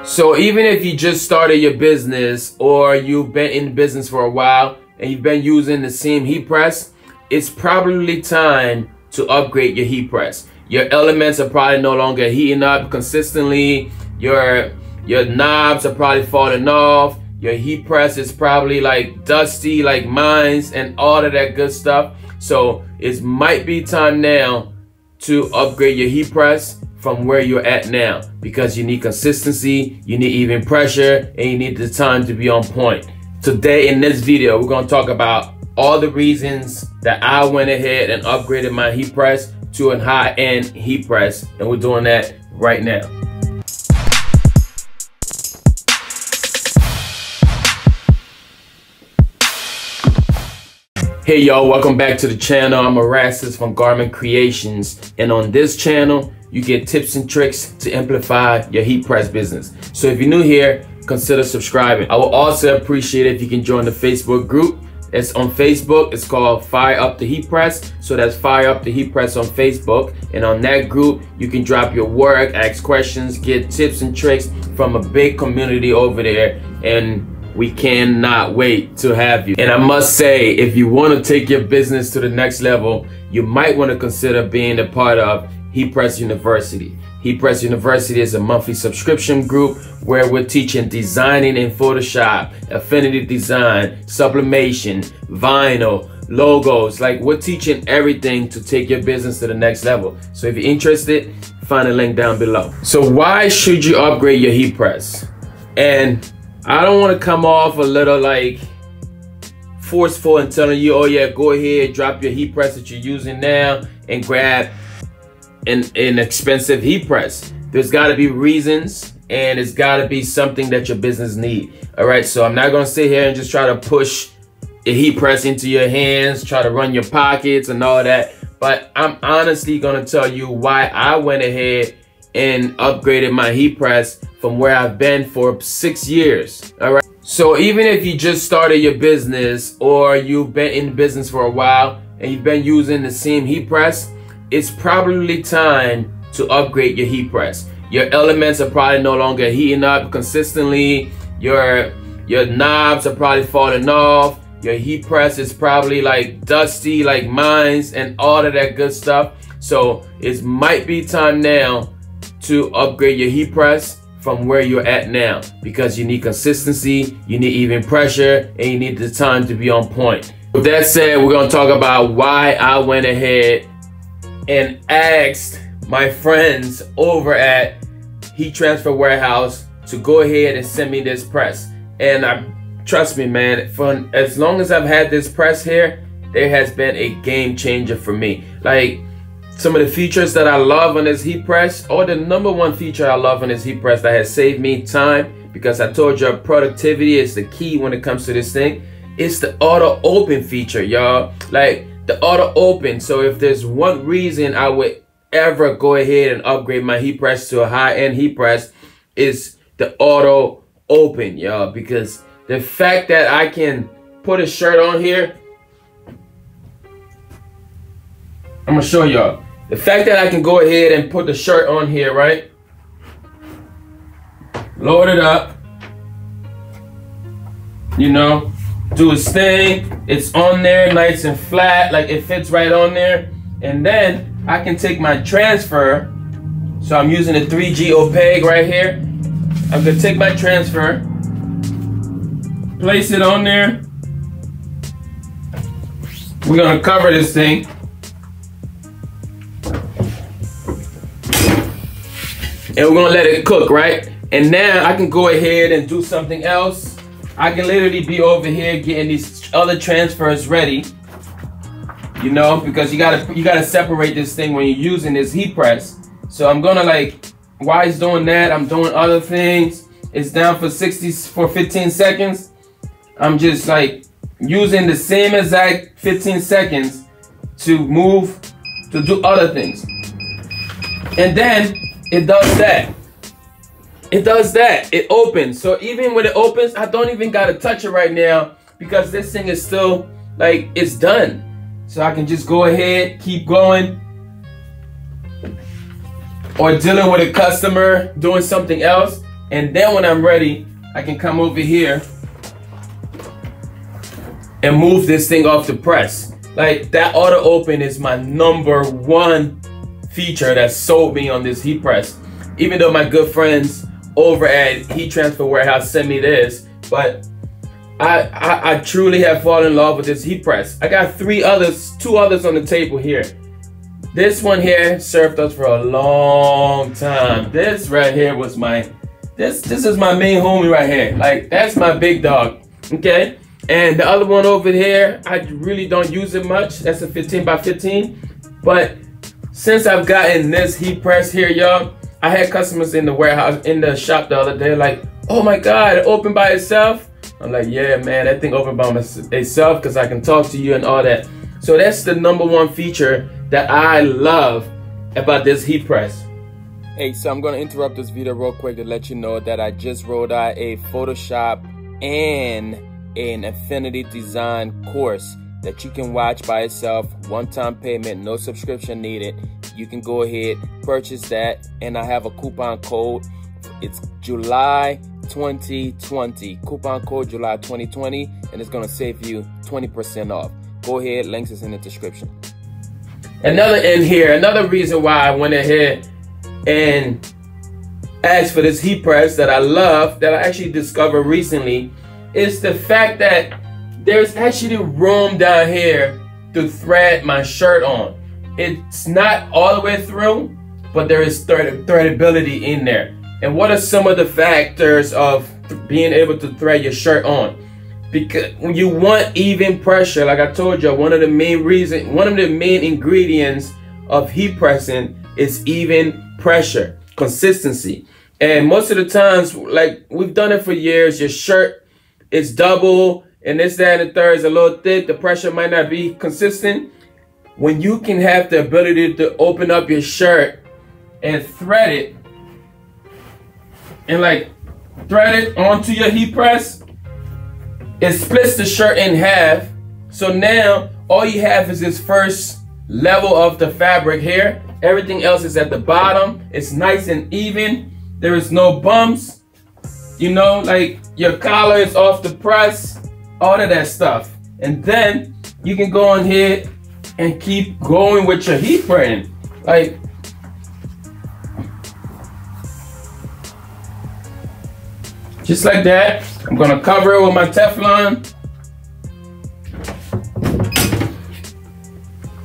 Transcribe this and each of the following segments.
So even if you just started your business or you've been in business for a while and you've been using the same heat press, it's probably time to upgrade your heat press. Your elements are probably no longer heating up consistently. Your knobs are probably falling off. Your heat press is probably like dusty like mine and all of that good stuff. So it might be time now to upgrade your heat press from where you're at now, because you need consistency, you need even pressure, and you need the time to be on point. Today in this video, we're gonna talk about all the reasons that I went ahead and upgraded my heat press to a high-end heat press, and we're doing that right now. Hey y'all, welcome back to the channel. I'm Erastus from Garment Creations, and on this channel, you get tips and tricks to amplify your heat press business. So if you're new here, consider subscribing. I will also appreciate it if you can join the Facebook group. It's on Facebook. It's called Fire Up the Heat Press. So that's Fire Up the Heat Press on Facebook. And on that group, you can drop your work, ask questions, get tips and tricks from a big community over there. And we cannot wait to have you. And I must say, if you want to take your business to the next level, you might want to consider being a part of Heat Press University. Heat Press University is a monthly subscription group where we're teaching designing in Photoshop, affinity design, sublimation, vinyl, logos. Like, we're teaching everything to take your business to the next level. So if you're interested, find a link down below. So why should you upgrade your heat press? And I don't want to come off a little like forceful and telling you, oh yeah, go ahead, drop your heat press that you're using now and grab an expensive heat press. There's got to be reasons, and it's got to be something that your business needs. All right, so I'm not going to sit here and just try to push a heat press into your hands, try to run your pockets and all that. But I'm honestly going to tell you why I went ahead and upgraded my heat press from where I've been for 6 years. All right. So even if you just started your business or you've been in business for a while and you've been using the same heat press, it's probably time to upgrade your heat press. Your elements are probably no longer heating up consistently. Your knobs are probably falling off. Your heat press is probably like dusty like mine and all of that good stuff. So it might be time now to upgrade your heat press from where you're at now, because you need consistency, you need even pressure, and you need the time to be on point. With that said, we're gonna talk about why I went ahead and asked my friends over at Heat Transfer Warehouse to go ahead and send me this press. And trust me, man, for as long as I've had this press here, there has been a game changer for me. Like, some of the features that I love on this heat press, or the #1 feature I love on this heat press that has saved me time, because I told you productivity is the key when it comes to this thing, it's the auto open feature, y'all. Like, the auto open. So if there's one reason I would ever go ahead and upgrade my heat press to a high-end heat press, is the auto open, y'all. Because the fact that I can put a shirt on here, I'm gonna show y'all. The fact that I can go ahead and put the shirt on here, right? Load it up. You know, do its thing. It's on there nice and flat, like it fits right on there. And then I can take my transfer. So I'm using a 3G opaque right here. I'm gonna take my transfer, place it on there. We're gonna cover this thing. And we're gonna let it cook, right? And now I can go ahead and do something else. I can literally be over here getting these other transfers ready, you know, because you gotta separate this thing when you're using this heat press. So I'm gonna, like, while it's doing that, I'm doing other things. It's down for 15 seconds. I'm just like using the same exact 15 seconds to move, to do other things. And then it does that. It does that. It opens. So even when it opens, I don't even gotta touch it right now, because this thing is still like, it's done. So I can just go ahead, keep going, or dealing with a customer doing something else. And then when I'm ready, I can come over here and move this thing off the press. Like, that auto open is my #1 feature that sold me on this heat press. Even though my good friends over at Heat Transfer Warehouse sent me this, but I truly have fallen in love with this heat press. I got two others on the table here. This one here served us for a long time. This right here was this is my main homie right here. Like, that's my big dog, okay? And the other one over here, I really don't use it much. That's a 15 by 15. But since I've gotten this heat press here, y'all, I had customers in the warehouse, in the shop the other day, like, oh my God, it opened by itself. I'm like, yeah, man, that thing opened by itself because I can talk to you and all that. So that's the #1 feature that I love about this heat press. Hey, so I'm gonna interrupt this video real quick to let you know that I just rolled out a Photoshop and an Affinity Design course that you can watch by itself, one-time payment, no subscription needed. You can go ahead, purchase that, and I have a coupon code. It's July 2020, coupon code July 2020, and it's gonna save you 20% off. Go ahead, links is in the description. Another reason why I went ahead and asked for this heat press that I love, that I actually discovered recently, is the fact that there's actually room down here to thread my shirt on. It's not all the way through, but there is threadability in there. And what are some of the factors of being able to thread your shirt on? Because when you want even pressure, like I told you, one of the main ingredients of heat pressing is even pressure, consistency. And most of the times, like, we've done it for years, your shirt is double and this, that, and the third is a little thick, the pressure might not be consistent. When you can have the ability to open up your shirt and thread it, and like thread it onto your heat press, it splits the shirt in half. So now all you have is this first level of the fabric here. Everything else is at the bottom. It's nice and even. There is no bumps. You know, like your collar is off the press, all of that stuff. And then you can go on here and keep going with your heat printing. Like, just like that. I'm gonna cover it with my Teflon.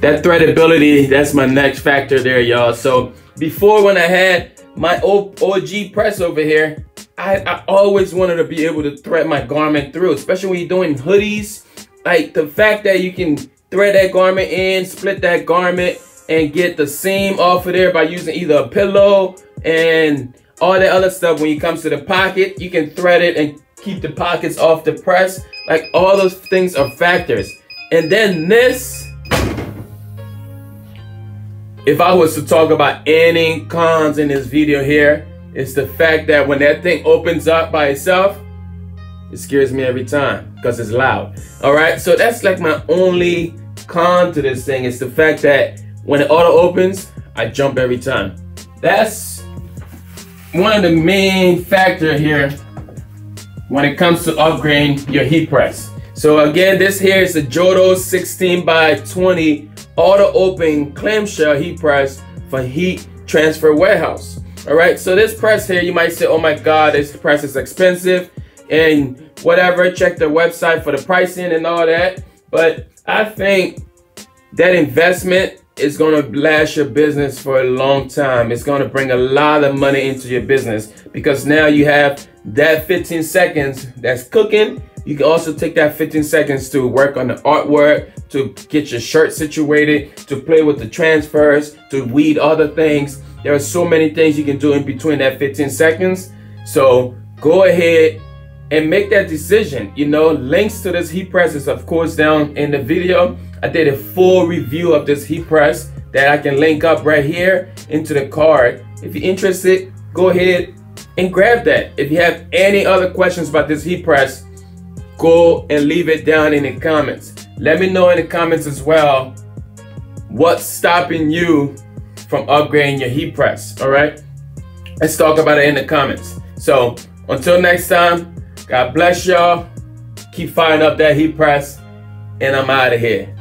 That threadability, that's my next factor there, y'all. So before, when I had my OG press over here, I always wanted to be able to thread my garment through, especially when you're doing hoodies. Like, the fact that you can thread that garment in, split that garment, and get the seam off of there by using either a pillow and all that other stuff. When it comes to the pocket, you can thread it and keep the pockets off the press. Like, all those things are factors. And then this, if I was to talk about any cons in this video here, it's the fact that when that thing opens up by itself, it scares me every time because it's loud. All right, so that's like my only con to this thing. It's the fact that when it auto opens, I jump every time. That's one of the main factors here when it comes to upgrading your heat press. So again, this here is the Jodo 16 by 20 auto open clamshell heat press for Heat Transfer Warehouse. All right, so this press here, you might say, oh my God, this press is expensive and whatever. Check their website for the pricing and all that. But I think that investment is going to last your business for a long time. It's going to bring a lot of money into your business because now you have that 15 seconds that's cooking. You can also take that 15 seconds to work on the artwork, to get your shirt situated, to play with the transfers, to weed other things. There are so many things you can do in between that 15 seconds. So go ahead and make that decision. You know, links to this heat press is of course down in the video. I did a full review of this heat press that I can link up right here into the card. If you're interested, go ahead and grab that. If you have any other questions about this heat press, go and leave it down in the comments. Let me know in the comments as well what's stopping you from upgrading your heat press. All right, let's talk about it in the comments. So until next time, God bless y'all. Keep firing up that heat press, and I'm out of here.